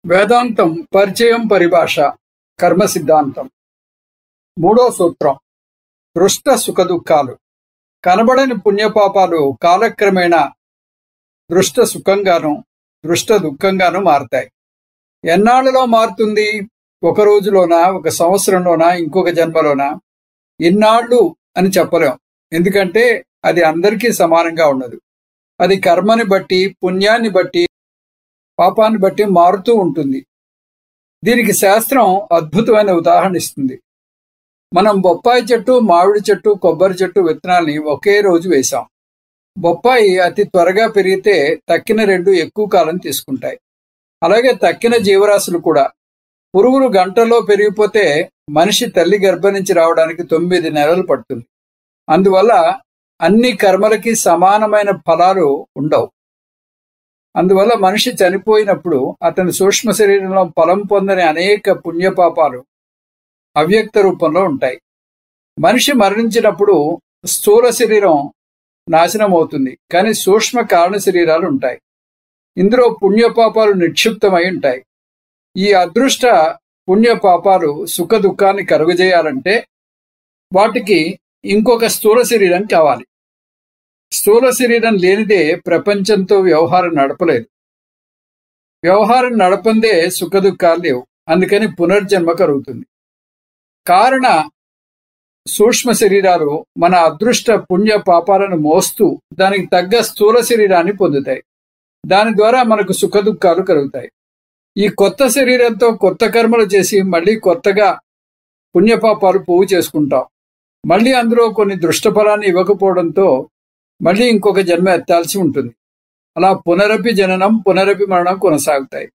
వేదాంతం పరిచయం పరిభాష కర్మ సిద్ధాంతం మూడో సూత్రం దృష్ట సుఖదుఖాలు కనబడని పుణ్యపాపాలు కాలక్రమేణా దృష్ట సుఖంగాను దృష్ట దుఃఖంగాను మారతాయి. ఎన్నాళ్ళలో మారుతుంది? ఒక రోజులోనా, ఒక సంవత్సరంలోనా, ఇంకొక జన్మలోనా? ఇన్నాళ్ళు అని చెప్పలేం. ఎందుకంటే అది అందరికీ సమానంగా ఉండదు. అది కర్మని బట్టి, పుణ్యాన్ని బట్టి, పాపాన్ని బట్టి మారుతూ ఉంటుంది. దీనికి శాస్త్రం అద్భుతమైన ఉదాహరణ ఇస్తుంది. మనం బొప్పాయి చెట్టు, మామిడి చెట్టు, కొబ్బరి చెట్టు విత్తనాల్ని ఒకే రోజు వేశాం. బొప్పాయి అతి త్వరగా పెరిగితే తక్కిన రెండు ఎక్కువ కాలం తీసుకుంటాయి. అలాగే తక్కిన జీవరాశులు కూడా. పురుగులు గంటలో పెరిగిపోతే మనిషి తల్లి గర్భం నుంచి రావడానికి 9 నెలలు పడుతుంది. అందువల్ల అన్ని కర్మలకి సమానమైన ఫలాలు ఉండవు. అందువల్ల మనిషి చనిపోయినప్పుడు అతని సూక్ష్మ శరీరంలో ఫలం పొందని అనేక పుణ్యపాపాలు అవ్యక్త రూపంలో ఉంటాయి. మనిషి మరణించినప్పుడు స్థూల శరీరం నాశనం అవుతుంది, కానీ సూక్ష్మ కారణ శరీరాలు ఉంటాయి. ఇందులో పుణ్యపాపాలు నిక్షిప్తమై ఉంటాయి. ఈ అదృష్ట పుణ్యపాపాలు సుఖ దుఃఖాన్ని కలుగజేయాలంటే వాటికి ఇంకొక స్థూల శరీరం కావాలి. స్థూల శరీరం లేనిదే ప్రపంచంతో వ్యవహారం నడపలేదు. వ్యవహారం నడపందే సుఖ దుఃఖాలు లేవు. అందుకని పునర్జన్మ కలుగుతుంది. కారణ సూక్ష్మ శరీరాలు మన అదృష్ట పుణ్య పాపాలను మోస్తూ దానికి తగ్గ స్థూల శరీరాన్ని పొందుతాయి. దాని ద్వారా మనకు సుఖ దుఃఖాలు కలుగుతాయి. ఈ కొత్త శరీరంతో కొత్త కర్మలు చేసి మళ్ళీ కొత్తగా పుణ్యపాపాలు పోగు చేసుకుంటాం. మళ్ళీ అందులో కొన్ని దృష్ట ఫలాన్ని ఇవ్వకపోవడంతో మళ్ళీ ఇంకొక జన్మ ఎత్తాల్సి ఉంటుంది. అలా పునరపి జననం పునరపి మరణం కొనసాగుతాయి.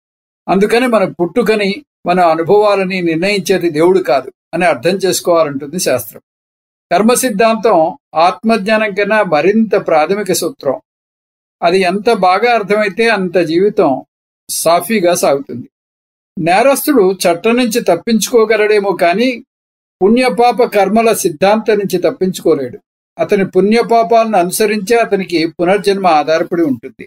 అందుకని మన పుట్టుకని, మన అనుభవాలని నిర్ణయించేది దేవుడు కాదు అని అర్థం చేసుకోవాలంటుంది శాస్త్రం. కర్మ సిద్ధాంతం ఆత్మజ్ఞానం కన్నా మరింత ప్రాథమిక సూత్రం. అది ఎంత బాగా అర్థమైతే అంత జీవితం సాఫీగా సాగుతుంది. నేరస్తుడు చట్టం నుంచి తప్పించుకోగలడేమో కానీ పుణ్యపాప కర్మల సిద్ధాంతం నుంచి తప్పించుకోలేడు. అతని పుణ్యపాపాలను అనుసరించే అతనికి పునర్జన్మ ఆధారపడి ఉంటుంది.